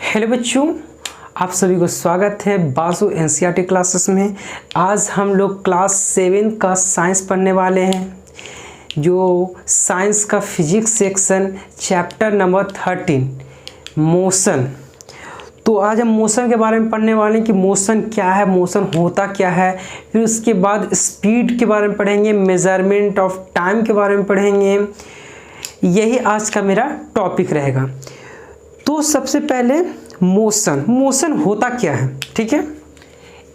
Hello बच्चों, आप सभी को स्वागत है बासु एनसीईआरटी क्लासेस में। आज हम लोग क्लास 7 का साइंस पढ़ने वाले हैं, जो साइंस का physics section chapter number 13 motion. तो आज हम मोशन के बारे में पढ़ने वाले हैं कि मोशन क्या है, मोशन होता क्या है। फिर उसके बाद स्पीड के बारे में पढ़ेंगे, मेजरमेंट ऑफ टाइम के बारे में पढ़ेंगे। यही आज का मेरा टॉपिक रहेगा। तो सबसे पहले मोशन होता क्या है, ठीक है।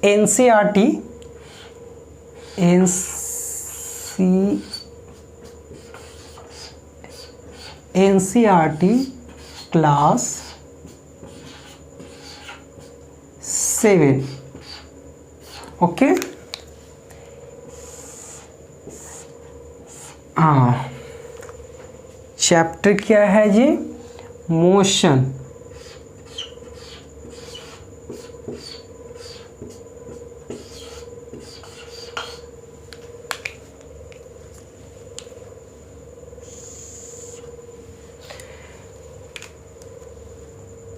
NCERT class 7, okay. चैप्टर क्या है जी? Motion.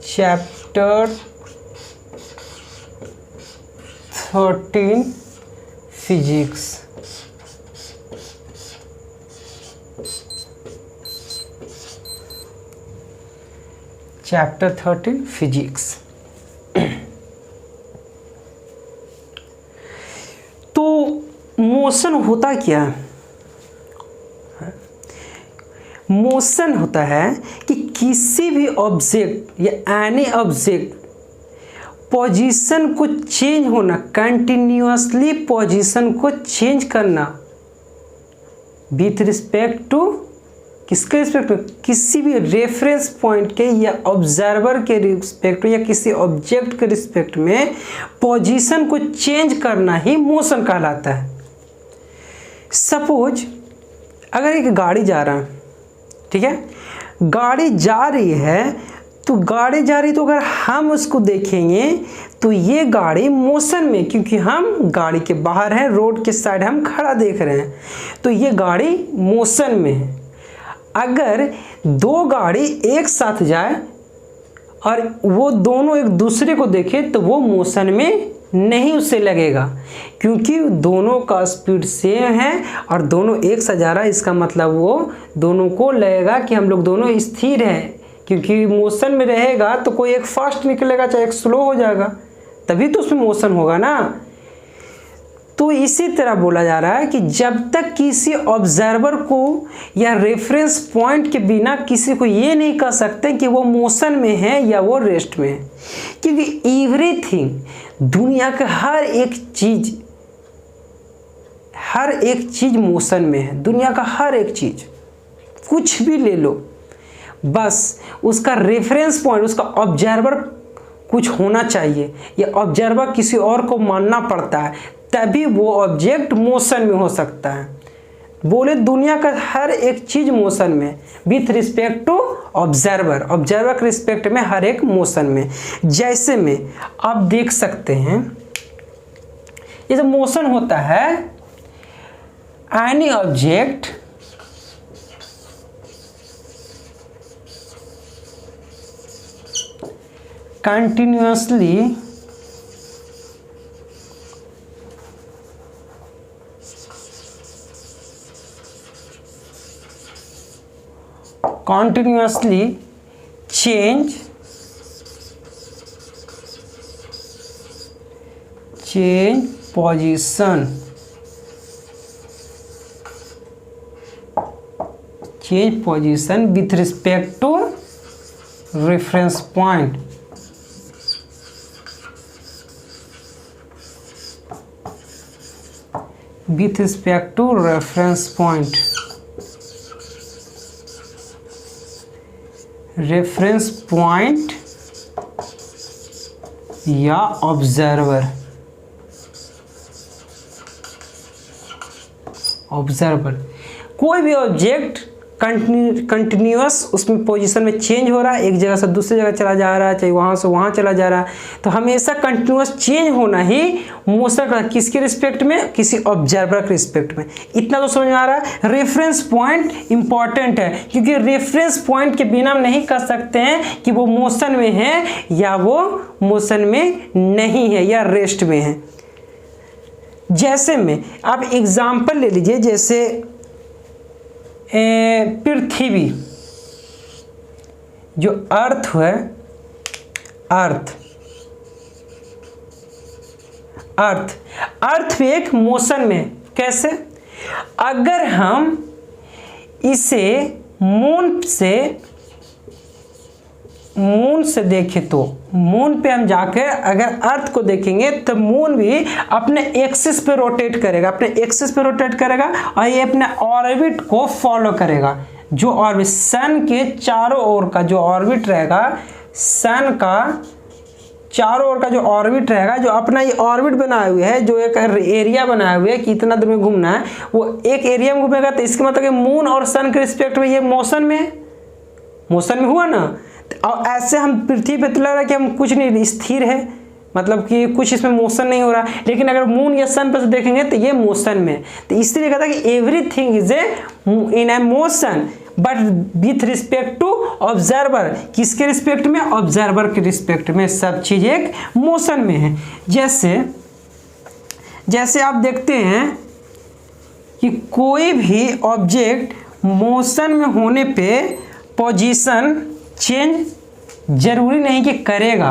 Chapter 13 physics. Chapter 13 physics. तो मोशन होता क्या है? मोशन होता है कि किसी भी ऑब्जेक्ट या एनी ऑब्जेक्ट पोजीशन को चेंज होना, कंटिन्यूअसली पोजीशन को चेंज करना विथ रिस्पेक्ट टू, किसके रिस्पेक्ट में? किसी भी रेफरेंस पॉइंट के या ऑब्जर्वर के रिस्पेक्ट या किसी ऑब्जेक्ट के रिस्पेक्ट में पोजीशन को चेंज करना ही मोशन कहलाता है। सपोज अगर एक गाड़ी जा रहा है, ठीक है, गाड़ी जा रही है, तो अगर हम उसको देखेंगे तो ये गाड़ी मोशन में, क्योंकि हम गाड़ी के बाहर हैं, रोड के साइड हम खड़ा देख रहे हैं, तो ये गाड़ी मोशन में है। अगर दो गाड़ी एक साथ जाए और वो दोनों एक दूसरे को देखे तो वो मोशन में नहीं उसे लगेगा, क्योंकि दोनों का स्पीड सेम है और दोनों एक साथ जा रहा है। इसका मतलब वो दोनों को लगेगा कि हम लोग दोनों स्थिर हैं, क्योंकि मोशन में रहेगा तो कोई एक फास्ट निकलेगा चाहे एक स्लो हो जाएगा, तभी तो उसमें मोशन होगा ना। तो इसी तरह बोला जा रहा है कि जब तक किसी ऑब्जर्वर को या रेफरेंस पॉइंट के बिना किसी को ये नहीं कह सकते कि वो मोशन में है या वो रेस्ट में है, क्योंकि एवरीथिंग, दुनिया का हर एक चीज मोशन में है। दुनिया का हर एक चीज, कुछ भी ले लो, बस उसका रेफरेंस पॉइंट, उसका ऑब्जर्वर कुछ होना चाहिए, या ऑब्जर्वर किसी और को मानना पड़ता है, तभी वो ऑब्जेक्ट मोशन में हो सकता है। बोले दुनिया का हर एक चीज मोशन में विथ रिस्पेक्ट टू ऑब्जर्वर के रिस्पेक्ट में हर एक मोशन में। जैसे में आप देख सकते हैं, ये जो मोशन होता है, any object continuously change position with respect to reference point। with respect to reference point, या ऑब्जर्वर कोई भी ऑब्जेक्ट कंटिन्यूअस उसमें पोजीशन में चेंज हो रहा है, एक जगह से दूसरी जगह चला जा रहा है, चाहे वहाँ से वहाँ चला जा रहा है, तो हमेशा कंटिन्यूअस चेंज होना ही मोशन का किसके रिस्पेक्ट में, किसी ऑब्जर्वर के रिस्पेक्ट में। इतना तो समझ में आ रहा है। रेफरेंस पॉइंट इंपॉर्टेंट है, क्योंकि रेफरेंस पॉइंट के बिना हम नहीं कर सकते हैं कि वो मोशन में है या वो मोशन में नहीं है या रेस्ट में है। जैसे में आप एग्जाम्पल ले लीजिए, जैसे पृथ्वी जो अर्थ है, अर्थ भी एक मोशन में। कैसे? अगर हम इसे मून से देखें तो मून पे हम जाकर अगर अर्थ को देखेंगे तो मून भी अपने एक्सिस पे रोटेट करेगा, और ये अपने ऑर्बिट को फॉलो करेगा। जो ऑर्बिट सन के चारों ओर का जो ऑर्बिट रहेगा, सन का चारों ओर का जो ऑर्बिट रहेगा, जो अपना ये ऑर्बिट बनाए हुए है, जो एक एरिया बनाए हुए है कि इतना दूर में घूमना है, वो एक एरिया में घूमेगा। तो इसका मतलब कि मून और सन के रिस्पेक्ट में ये मोशन में हुआ ना। और ऐसे हम पृथ्वी पे तो लग रहा है कि हम कुछ नहीं, स्थिर है, मतलब कि कुछ इसमें मोशन नहीं हो रहा, लेकिन अगर मून या सन पर से देखेंगे तो ये मोशन में। तो इसलिए कहता है कि everything is in a motion but with respect to observer. किसके रिस्पेक्ट में? ऑब्जर्वर के रिस्पेक्ट में सब चीज एक मोशन में है। जैसे आप देखते हैं कि कोई भी ऑब्जेक्ट मोशन में होने पे पोजीशन चेंज जरूरी नहीं कि करेगा,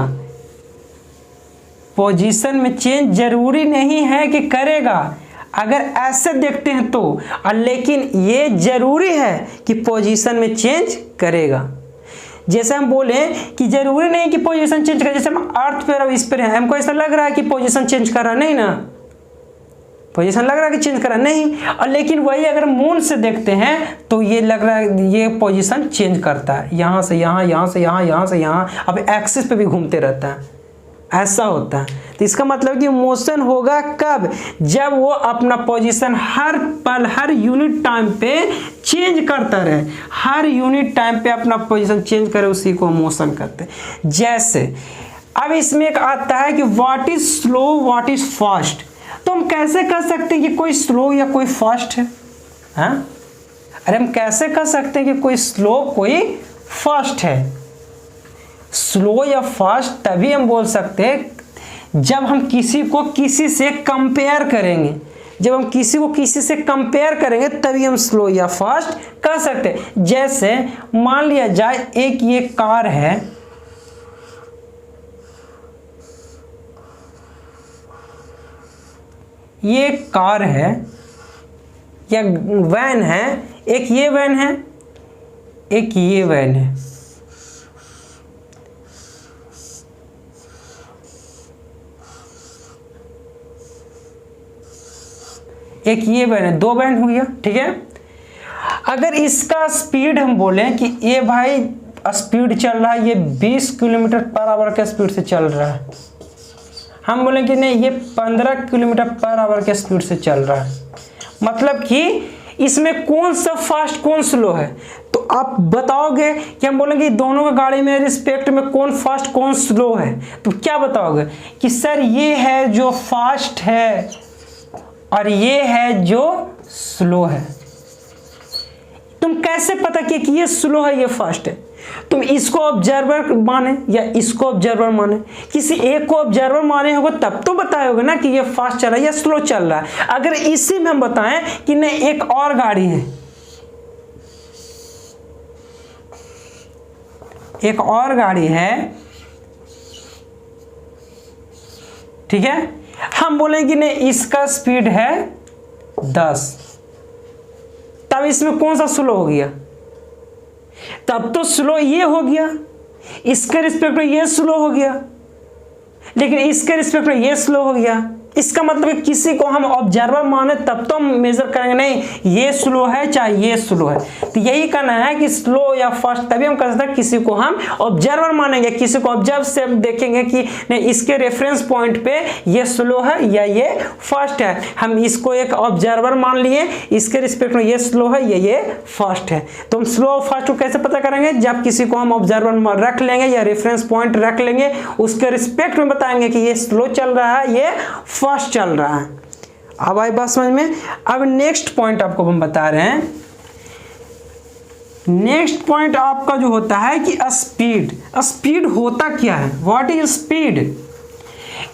पोजीशन में चेंज जरूरी नहीं है कि करेगा अगर ऐसे देखते हैं तो, लेकिन ये जरूरी है कि पोजीशन में चेंज करेगा। जैसे हम बोले कि जरूरी नहीं कि पोजीशन चेंज करे, जैसे हम अर्थ पर इस पर है, हमको ऐसा लग रहा है कि पोजीशन चेंज कर रहा, नहीं ना, पोजीशन लग रहा है कि चेंज करा नहीं, और लेकिन वही अगर मून से देखते हैं तो ये लग रहा है ये पोजीशन चेंज करता है, यहाँ से यहाँ, यहाँ से यहाँ, यहाँ से यहाँ, अब एक्सिस पे भी घूमते रहता है, ऐसा होता है। तो इसका मतलब कि मोशन होगा कब? जब वो अपना पोजीशन हर पल, हर यूनिट टाइम पे चेंज करता रहे, हर यूनिट टाइम पे अपना पोजीशन चेंज करे, उसी को मोशन कहते हैं। जैसे अब इसमें एक आता है कि what is slow, what is fast. तो हम कैसे कह सकते हैं कि कोई स्लो या कोई फास्ट है? हाँ, अरे हम कैसे कह सकते हैं कि कोई स्लो कोई फास्ट है? स्लो या फास्ट तभी हम बोल सकते हैं जब हम किसी को किसी से कंपेयर करेंगे, जब हम किसी को किसी से कंपेयर करेंगे तभी हम स्लो या फास्ट कह सकते हैं। जैसे मान लिया जाए एक ये कार है, ये कार है या वैन है, एक ये वैन है, एक ये वैन है। एक ये वैन है, दो वैन हो गया, ठीक है। अगर इसका स्पीड हम बोले कि ये भाई स्पीड चल रहा है, ये 20 किलोमीटर पर आवर के स्पीड से चल रहा है, हम बोले कि नहीं ये 15 किलोमीटर पर आवर के स्पीड से चल रहा है, मतलब कि इसमें कौन सा फास्ट कौन स्लो है। तो आप बताओगे कि हम बोलेंगे दोनों की गाड़ी में रिस्पेक्ट में कौन फास्ट कौन स्लो है, तो क्या बताओगे कि सर ये है जो फास्ट है और ये है जो स्लो है। तुम कैसे पता कि ये स्लो है ये फास्ट है? तुम इसको ऑब्जर्वर माने या इसको ऑब्जर्वर माने, किसी एक को ऑब्जर्वर माने होगा तब तो बताओगे ना कि ये फास्ट चल रहा है या स्लो चल रहा है। अगर इसी में हम बताएं कि नहीं एक और गाड़ी है, एक और गाड़ी है, ठीक है, हम बोलेंगे नहीं इसका स्पीड है 10, तब इसमें कौन सा स्लो हो गया? तब तो स्लो ये हो गया, इसके रिस्पेक्ट में ये स्लो हो गया, लेकिन इसके रिस्पेक्ट में ये स्लो हो गया, इसका मतलब है किसी को हम ऑब्जर्वर माने तब तो हम मेजर करेंगे, नहीं ये स्लो है चाहे ये स्लो है। तो यही कहना है कि स्लो या फास्ट तभी हम कर सकते हैं, किसी को हम ऑब्जर्वर मानेंगे, किसी को ऑब्जर्व से हम देखेंगे कि नहीं इसके रेफरेंस पॉइंट पे ये स्लो है या ये फास्ट है। हम इसको एक ऑब्जर्वर मान लिए, इसके रिस्पेक्ट में ये स्लो है या ये फास्ट है। तो हम स्लो और फास्ट को कैसे पता करेंगे, जब किसी को हम ऑब्जर्वर रख लेंगे या रेफरेंस पॉइंट रख लेंगे, उसके रिस्पेक्ट में बताएंगे कि ये स्लो चल रहा है ये फास्ट चल रहा है। अब आई बात समझ में। अब नेक्स्ट पॉइंट आपको हम बता रहे हैं, नेक्स्ट पॉइंट आपका जो होता है कि स्पीड। स्पीड होता क्या है, व्हाट इज स्पीड?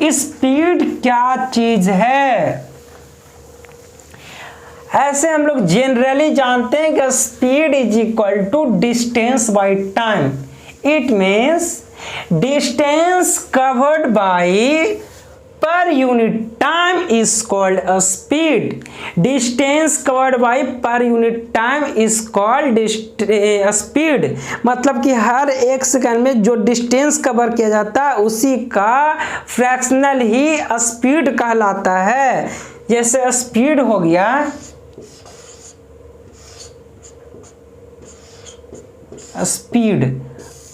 स्पीड क्या चीज है? ऐसे हम लोग जनरली जानते हैं कि speed is equal to distance by time. It means distance covered by per unit time is called a speed. Distance covered by per unit time is called speed. मतलब कि हर एक सेकंड में जो डिस्टेंस कवर किया जाता है उसी का फ्रैक्शनल ही स्पीड कहलाता है। जैसे स्पीड हो गया स्पीड।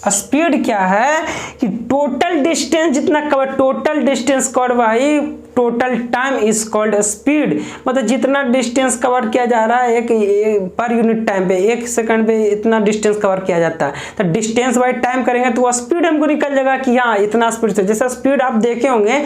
स्पीड क्या है कि टोटल डिस्टेंस जितना cover, total distance cover by total time is called speed. मतलब जितना डिस्टेंस कवर किया जा रहा है एक पर यूनिट टाइम पे, एक सेकंड पे इतना डिस्टेंस कवर किया जाता है, तो डिस्टेंस बाई टाइम करेंगे तो स्पीड हमको निकल जाएगा कि हाँ इतना स्पीड से। जैसे स्पीड आप देखे होंगे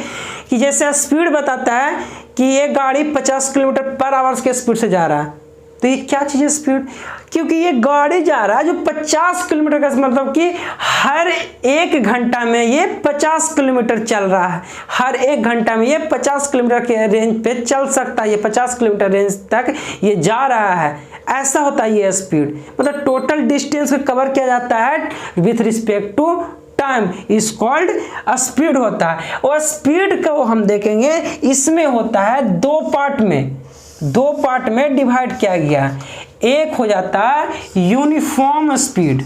कि जैसे स्पीड बताता है कि ये गाड़ी 50 किलोमीटर पर आवर के स्पीड से जा रहा है, तो ये क्या चीज़ है स्पीड? क्योंकि ये गाड़ी जा रहा है जो 50 किलोमीटर का, मतलब कि हर एक घंटा में ये 50 किलोमीटर चल रहा है। हर एक घंटा में ये 50 किलोमीटर के रेंज पे चल सकता है, ये 50 किलोमीटर रेंज तक ये जा रहा है। ऐसा होता है ये स्पीड। मतलब टोटल डिस्टेंस को कवर किया जाता है with respect to time is called speed होता है। और स्पीड को हम देखेंगे इसमें होता है दो पार्ट में डिवाइड किया गया। एक हो जाता है यूनिफॉर्म स्पीड,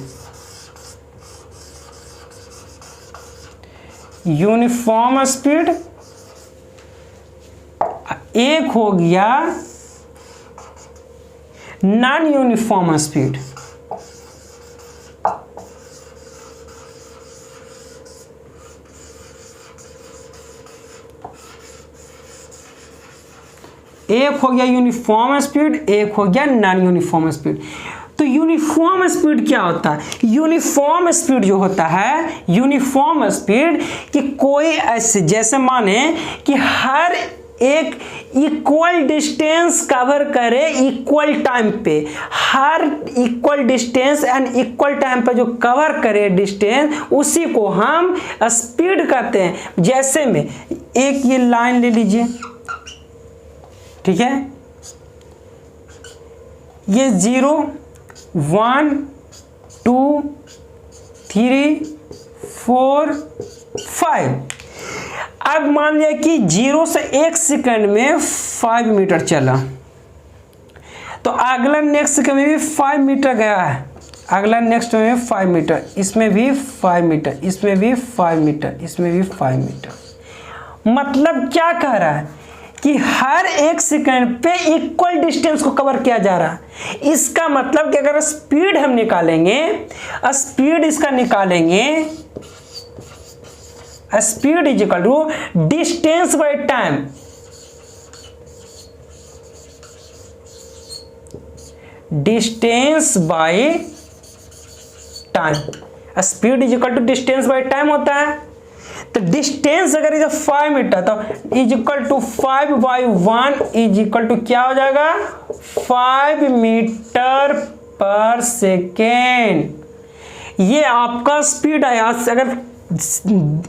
एक हो गया नॉन यूनिफॉर्म स्पीड। एक हो गया यूनिफॉर्म स्पीड, एक हो गया नॉन यूनिफॉर्म स्पीड। तो यूनिफॉर्म स्पीड क्या होता है? यूनिफॉर्म स्पीड जो होता है, यूनिफॉर्म स्पीड कि कोई ऐसे, जैसे माने कि हर एक इक्वल डिस्टेंस कवर करे इक्वल टाइम पे, हर equal distance and equal time पे जो कवर करे डिस्टेंस, उसी को हम स्पीड कहते हैं। जैसे में एक ये लाइन ले लीजिए, ठीक है, ये 0 1 2 3 4 5। अब मान लिया कि 0 से 1 सेकंड में 5 मीटर चला, तो अगला नेक्स्ट सेकंड में भी 5 मीटर गया है, अगला नेक्स्ट में 5 मीटर, इसमें भी 5 मीटर, इसमें भी 5 मीटर, इसमें भी 5 मीटर। मतलब क्या कह रहा है कि हर एक सेकंड पे इक्वल डिस्टेंस को कवर किया जा रहा है। इसका मतलब कि अगर स्पीड हम निकालेंगे, स्पीड इसका निकालेंगे, speed is equal to distance by time, distance by time. Speed is equal to distance by time होता है। तो डिस्टेंस अगर इज 5 मीटर तो is equal to 5 by 1 is equal to क्या हो जाएगा, 5 मीटर पर सेकेंड। ये आपका स्पीड है। अगर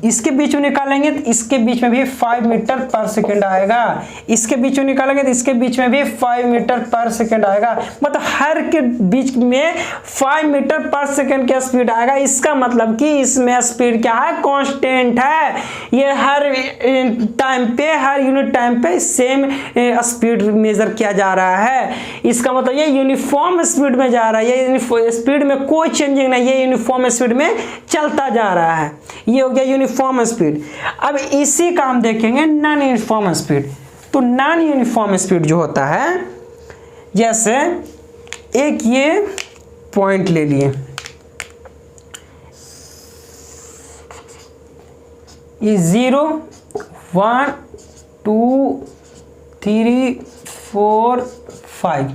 इसके बीच में निकालेंगे तो इसके बीच में भी 5 मीटर पर सेकेंड आएगा, इसके बीच में निकालेंगे तो इसके बीच में भी 5 मीटर पर सेकेंड आएगा। मतलब हर के बीच में 5 मीटर पर सेकेंड का स्पीड आएगा। इसका मतलब कि इसमें स्पीड क्या है, कांस्टेंट है। ये हर टाइम पे, हर यूनिट टाइम पे सेम स्पीड मेजर किया जा रहा है। इसका मतलब ये यूनिफॉर्म स्पीड में जा रहा है, ये स्पीड में कोई चेंजिंग नहीं, ये यूनिफॉर्म स्पीड में चलता जा रहा है। ये हो गया यूनिफॉर्म स्पीड। अब इसी का हम देखेंगे नॉन यूनिफॉर्म स्पीड। तो नॉन यूनिफॉर्म स्पीड जो होता है, जैसे एक ये पॉइंट ले लिए, ये 0 1 2 3 4 5।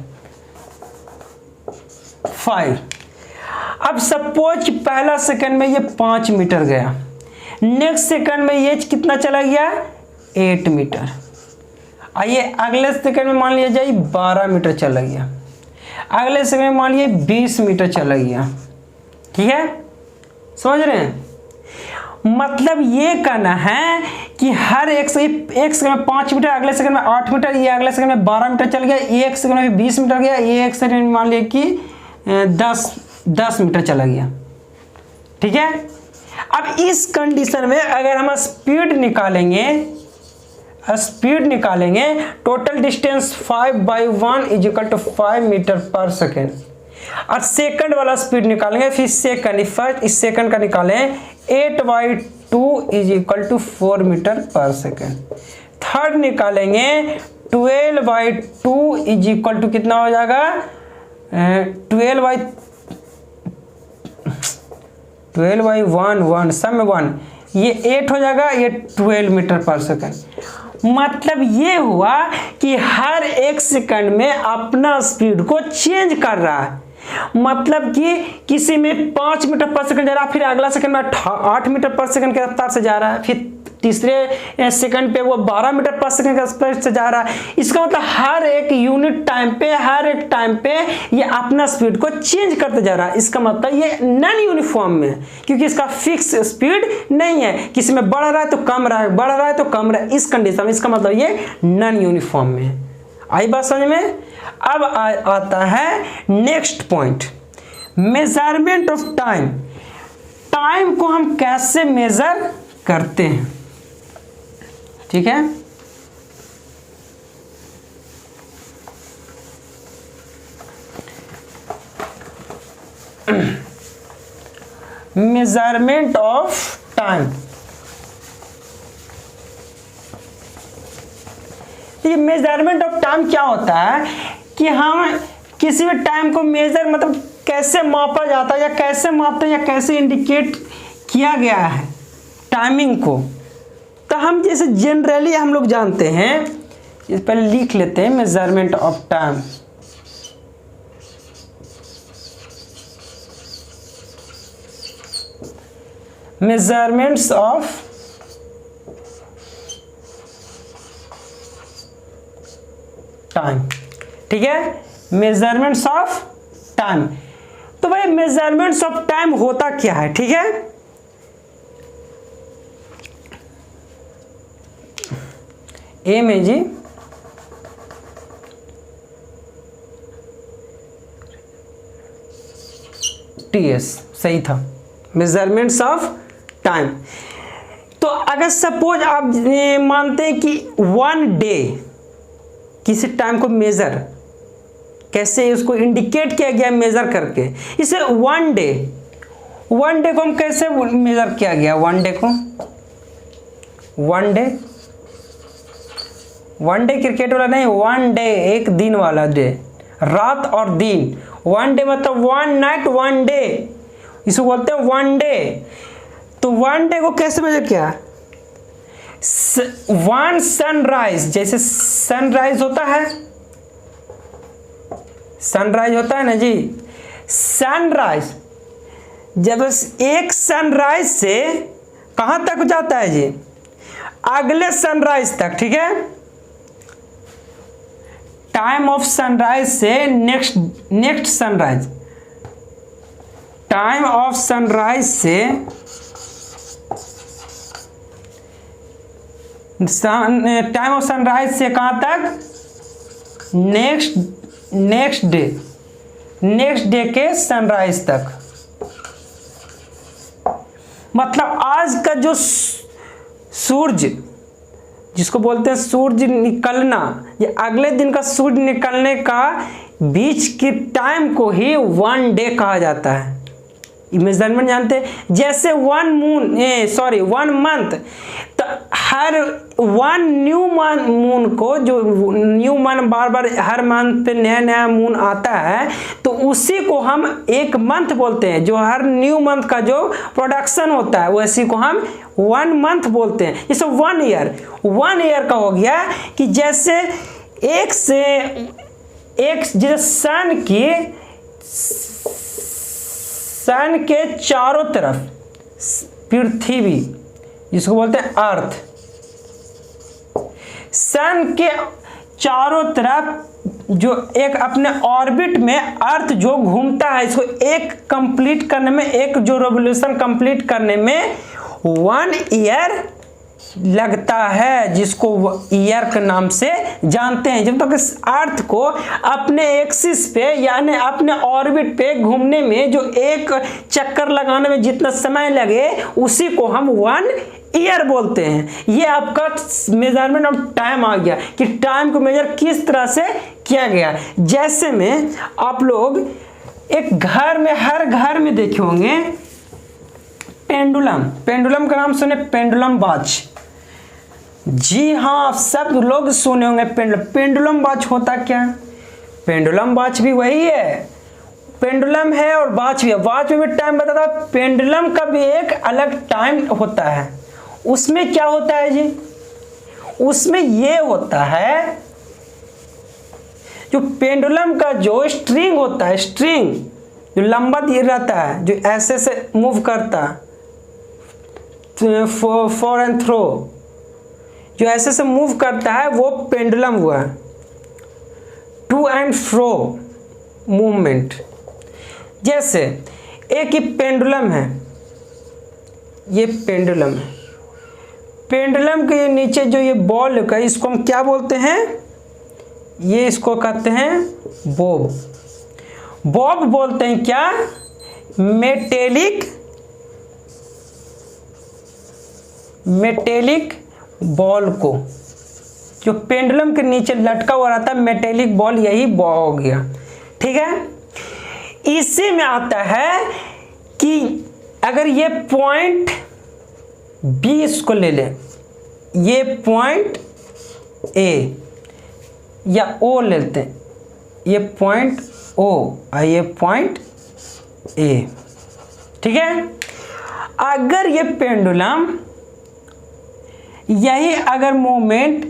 अब सपोज पहला सेकंड में ये 5 मीटर गया, नेक्स्ट सेकंड में ये कितना चला गया 8 मीटर। आइए अगले सेकंड में मान लिया जाए 12 मीटर चला गया, अगले सेकंड में मान लिया 20 मीटर चला गया। ठीक है, समझ रहे हैं? मतलब ये कहना है कि हर एक सेकंड में 5 मीटर, अगले सेकंड में 8 मीटर, ये अगले सेकंड में 12 मीटर चल गया, एक सेकंड में 20 मीटर गया, ये एक सेकंड में मान लिया कि 10 मीटर चला गया। ठीक है, अब इस कंडीशन में अगर हम स्पीड निकालेंगे, टोटल डिस्टेंस 5/1 = 5 मीटर पर सेकेंड। और सेकंड वाला स्पीड निकालेंगे, फिर सेकंड, फर्स्ट इस सेकंड का निकालें 8/2 = 4 मीटर पर सेकेंड। थर्ड निकालेंगे 12/2 = कितना हो जाएगा 12/1 सब में 1, ये 8 हो जाएगा, ये 12 मीटर पर सेकेंड। मतलब ये हुआ कि हर एक सेकंड में अपना स्पीड को चेंज कर रहा है। मतलब कि किसी में 5 मीटर पर सेकंड जा रहा है, फिर अगला सेकंड में 8 मीटर पर सेकंड के रफ्तार से जा रहा है, फिर तीसरे सेकंड पे वो 12 मीटर पर सेकंड के स्पीड से जा रहा है। इसका मतलब हर एक यूनिट टाइम पे, हर एक टाइम पे ये अपना स्पीड को चेंज करते जा रहा है। इसका मतलब ये नॉन यूनिफॉर्म में है, क्योंकि इसका फिक्स स्पीड नहीं है, किसी में बढ़ रहा है तो कम रहा है, बढ़ रहा है तो कम रहा है। इस कंडीशन में इसका मतलब ये नॉन यूनिफॉर्म में है। आई बात समझ में? अब आता है next point, measurement of time. Time को हम कैसे मेजर करते हैं? ठीक है, मेजरमेंट ऑफ टाइम। ये मेजरमेंट ऑफ टाइम क्या होता है कि हम किसी भी टाइम को मेजर मतलब कैसे मापा जाता है, या कैसे मापते हैं, या कैसे इंडिकेट किया गया है टाइमिंग को। तो हम जैसे जनरली हम लोग जानते हैं, इस पहले लिख लेते हैं measurement of time. Measurements of time. ठीक है, मेजरमेंट्स ऑफ टाइम। तो भाई मेजरमेंट्स ऑफ टाइम होता क्या है? ठीक है, ए में जी TS सही था, मेजरमेंट्स ऑफ टाइम। तो अगर सपोज आप मानते हैं कि 1 डे, किसी टाइम को मेजर कैसे उसको इंडिकेट किया गया मेजर करके, इसे 1 डे को हम कैसे मेजर किया गया? 1 डे को 1 डे क्रिकेट वाला नहीं, 1 डे एक दिन वाला डे, रात और दिन। 1 डे मतलब 1 नाइट 1 डे, इसको बोलते हैं 1 डे। तो 1 डे को कैसे मेजर किया? 1 सनराइज, जैसे सनराइज होता है ना जी, सनराइज जब एक सनराइज से कहां तक जाता है जी? अगले सनराइज तक। ठीक है, टाइम ऑफ सनराइज से next sunrise, time of sunrise से टाइम ऑफ सनराइज से कहां तक? नेक्स्ट डे के सनराइज तक। मतलब आज का जो सूरज, जिसको बोलते हैं सूरज निकलना, ये अगले दिन का सूरज निकलने का बीच के टाइम को ही 1 डे कहा जाता है। मेजरमेंट जानते हैं। जैसे 1 मंथ, तो हर 1 न्यू मून को, जो न्यू मून बार बार हर मंथ पे नया नया मून आता है, तो उसी को हम एक मंथ बोलते हैं। जो हर न्यू मंथ का जो प्रोडक्शन होता है वैसी को हम 1 मंथ बोलते हैं। जैसे 1 ईयर का हो गया कि जैसे जैसे सन के चारों तरफ पृथ्वी, जिसको बोलते हैं अर्थ, सन के चारों तरफ जो एक अपने ऑर्बिट में अर्थ जो घूमता है, इसको एक कंप्लीट करने में, एक जो रेवोल्यूशन कंप्लीट करने में 1 ईयर लगता है, जिसको ईयर के नाम से जानते हैं। जब तक इस अर्थ को अपने एक्सिस पे यानी अपने ऑर्बिट पे घूमने में, जो एक चक्कर लगाने में जितना समय लगे, उसी को हम 1 ईयर बोलते हैं। ये आपका मेजरमेंट ऑफ टाइम आ गया कि टाइम को मेजर किस तरह से किया गया। जैसे में आप लोग एक घर में, हर घर में देखे होंगे पेंडुलम का नाम सुने, पेंडुलम वॉच। जी हाँ, आप सब लोग सुने होंगे पेंडुलम वॉच होता क्या? पेंडुलम वॉच भी वही है, पेंडुलम है और वॉच भी है। वॉच में भी टाइम बताता है, पेंडुलम का भी एक अलग टाइम होता है। उसमें क्या होता है जी? उसमें ये होता है, जो पेंडुलम का जो स्ट्रिंग होता है, स्ट्रिंग जो लंबा दिया रहता है, जो ऐसे से मूव करता है, फॉर एंड थ्रो, जो ऐसे से मूव करता है, वो पेंडुलम हुआ। To and fro movement. जैसे एक ही पेंडुलम है, ये पेंडुलम है, पेंडुलम के नीचे जो ये बॉल का, इसको हम क्या बोलते हैं? ये इसको कहते हैं बॉब बोलते हैं क्या? मेटेलिक बॉल को, जो पेंडुलम के नीचे लटका हुआ रहता है, मेटेलिक बॉल, यही बॉल हो गया। ठीक है। इसी में आता है कि अगर ये पॉइंट बी इसको ले ले, ये पॉइंट ए या ओ लेते हैं, ये पॉइंट ओ और ये पॉइंट ए। ठीक है। अगर ये पेंडुलम यही अगर movement,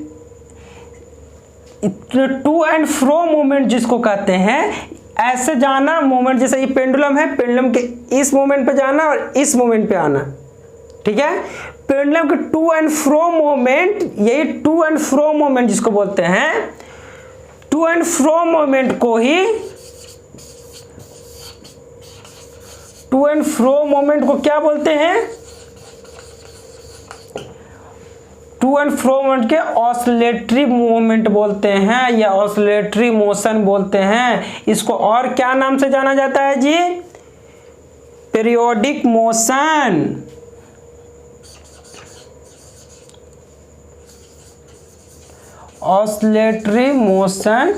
to and fro movement जिसको कहते हैं, ऐसे जाना मूवमेंट, जैसे ये पेंडुलम है, पेंडुलम के इस मूवमेंट पे जाना और इस मूवमेंट पे आना। ठीक है। पेंडुलम के टू एंड फ्रो मूवमेंट, यही टू एंड फ्रो मूवमेंट जिसको बोलते हैं, टू एंड फ्रो मूवमेंट को ही, टू एंड फ्रो मूवमेंट को क्या बोलते हैं? टू एंड फ्रो मूवमेंट के ऑसिलेटरी मूवमेंट बोलते हैं या ऑसिलेटरी मोशन बोलते हैं। इसको और क्या नाम से जाना जाता है जी? Periodic motion. ऑसिलेटरी मोशन,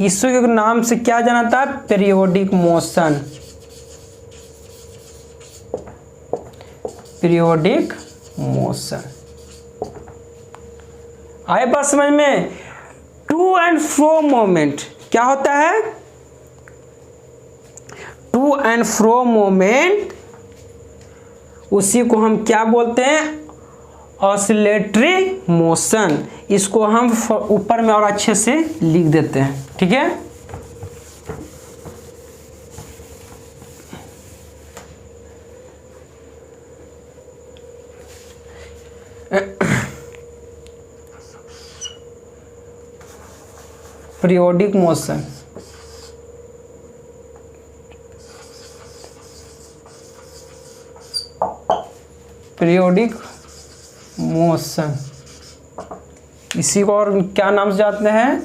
इसके नाम से क्या जाना था? Periodic motion. पीरियोडिक मोशन आए बात समझ में? टू एंड फ्रो मोमेंट क्या होता है? टू एंड फ्रो मोमेंट, उसी को हम क्या बोलते हैं? Oscillatory motion. इसको हम ऊपर में और अच्छे से लिख देते हैं। ठीक है। पीरियोडिक मोशन, पीरियोडिक मोशन, इसी को और क्या नाम से जानते हैं?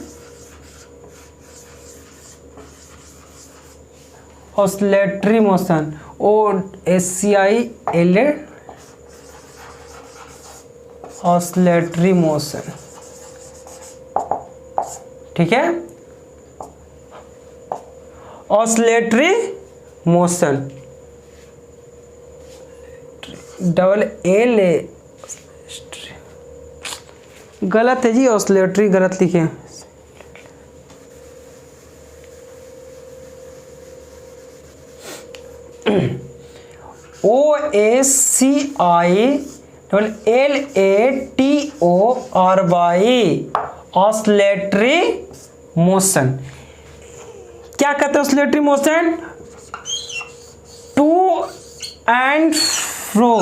Oscillatory motion. OSCILA, oscillatory motion. ठीक है। Oscillatory motion, double L A, गलत है जी, ऑसिलेटरी गलत लिखे हैं। OSCILATORY, oscillatory motion. क्या कहते हैं oscillatory motion? To and fro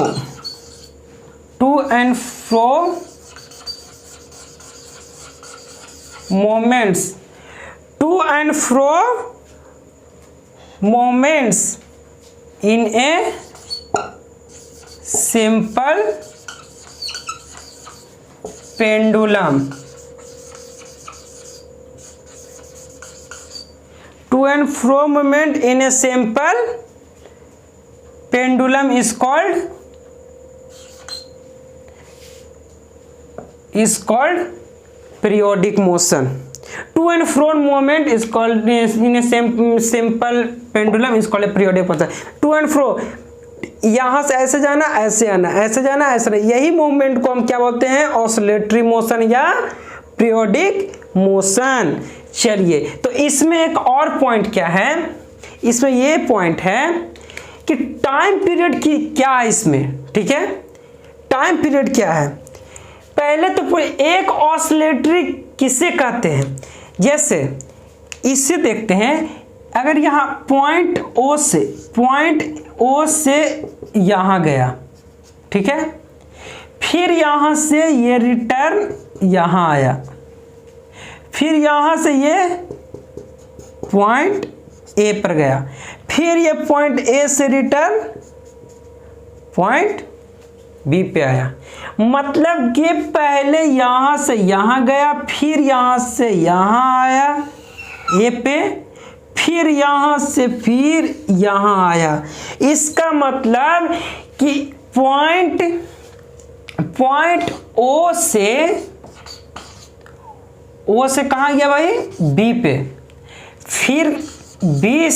moments, to and fro moments in a simple pendulum, to and fro movement in a simple pendulum is called periodic motion. To and fro movement is called in a simple pendulum is called a periodic motion. To and fro, यहाँ से ऐसे जाना, ऐसे आना, ऐसे जाना, ऐसे आना, यही मूवमेंट को हम क्या बोलते हैं? ऑसिलेटरी मोशन या पीरियोडिक मोशन। चलिए, तो इसमें एक और पॉइंट क्या है? इसमें ये पॉइंट है कि टाइम पीरियड की क्या है इसमें, ठीक है? टाइम पीरियड क्या है? पहले तो एक ऑसिलेटरी किसे कहते हैं? जैसे इसे देखते हैं, अगर यहाँ पॉइंट ओ से यहाँ गया, ठीक है, फिर यहाँ से ये रिटर्न यहाँ आया, फिर यहाँ से ये पॉइंट ए पर गया, फिर ये पॉइंट ए से रिटर्न पॉइंट बी पे आया। मतलब कि पहले यहाँ से यहाँ गया, फिर यहाँ से यहाँ आया ए पे, फिर यहाँ से फिर यहाँ आया। इसका मतलब कि पॉइंट ओ से कहाँ गया भाई? बी पे, फिर बी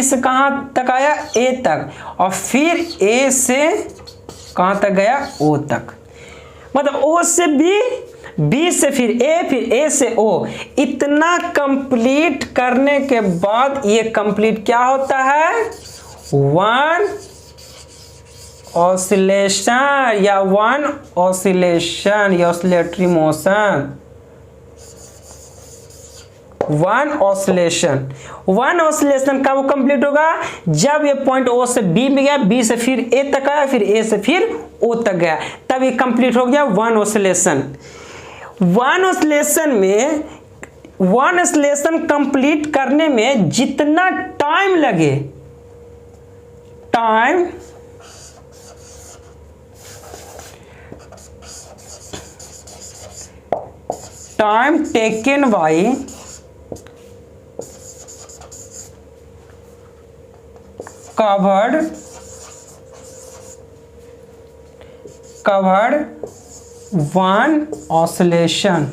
से कहाँ तक आया? ए तक, और फिर ए से कहाँ तक गया? ओ तक। मतलब ओ से बी, बी से फिर ए से ओ। इतना कंप्लीट करने के बाद ये कंप्लीट क्या होता है? वन ऑसिलेशन या ऑसिलेटरी मोशन। वन ऑसिलेशन कब कंप्लीट होगा? जब ये पॉइंट ओ से बी में गया, बी से फिर ए तक आया, फिर ए से फिर ओ तक गया, तब ये कंप्लीट हो गया one oscillation. One oscillation complete करने में जितना टाइम लगे, time taken by covered one oscillation,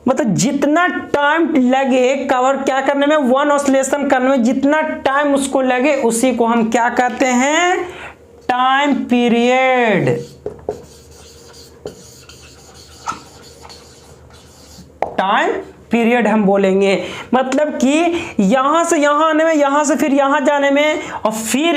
मतलब जितना टाइम लगे कवर क्या करने में, वन ऑसिलेशन करने में जितना टाइम उसको लगे, उसी को हम क्या कहते हैं? Time period. टाइम पीरियड हम बोलेंगे। मतलब कि यहां से यहां आने में, यहां से फिर यहां जाने में, और फिर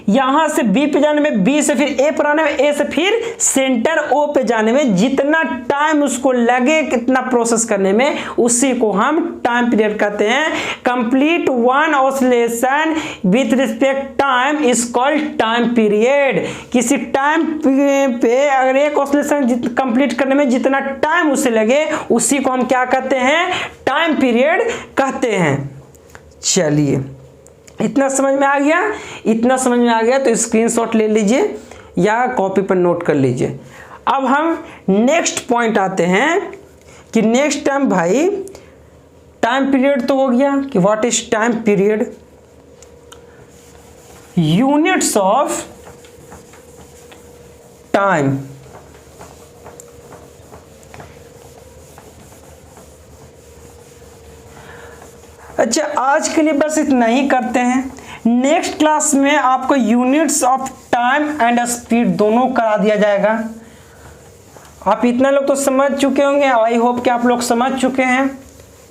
यहां से बी पे जाने में, बी से फिर ए पर आने में, ए से फिर सेंटर ओ पे जाने में जितना टाइम उसको लगे, कितना प्रोसेस करने में, उसी को हम टाइम पीरियड कहते हैं। Complete one oscillation with respect time is called time period. किसी टाइम पे अगर एक ऑसिलेशन कंप्लीट करने में जितना टाइम उसे लगे, उसी को हम क्या कहते हैं? टाइम पीरियड कहते हैं। चलिए, इतना समझ में आ गया? इतना समझ में आ गया तो स्क्रीनशॉट ले लीजिए या कॉपी पर नोट कर लीजिए। अब हम नेक्स्ट पॉइंट आते हैं कि नेक्स्ट टाइम भाई, टाइम पीरियड तो हो गया कि what is time period. Units of time, अच्छा, आज के लिए बस इतना ही करते हैं। नेक्स्ट क्लास में आपको units of time and speed दोनों करा दिया जाएगा। आप इतना लोग तो समझ चुके होंगे, आई होप कि आप लोग समझ चुके हैं।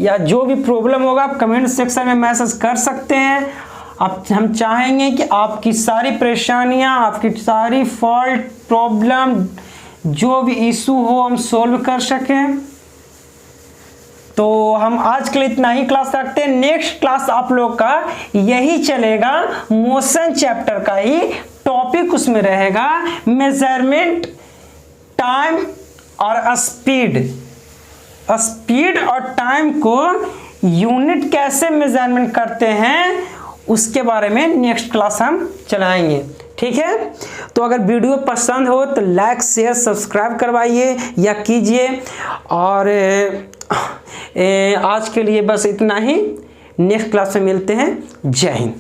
या जो भी प्रॉब्लम होगा आप कमेंट सेक्शन में मैसेज कर सकते हैं। आप हम चाहेंगे कि आपकी सारी परेशानियां, आपकी सारी फॉल्ट, प्रॉब्लम, जो भी इशू हो हम सोल्व कर सकें। तो हम आज के लिए इतना ही क्लास रखते हैं। नेक्स्ट क्लास आप लोग का यही चलेगा, मोशन चैप्टर का ही टॉपिक उसमें रहेगा, मेजरमेंट, टाइम और स्पीड। स्पीड और टाइम को यूनिट कैसे मेजरमेंट करते हैं उसके बारे में नेक्स्ट क्लास हम चलाएंगे। ठीक है, तो अगर वीडियो पसंद हो तो लाइक शेयर सब्सक्राइब करवाइए या कीजिए। और आज के लिए बस इतना ही। नेक्स्ट क्लास में मिलते हैं। जय हिंद।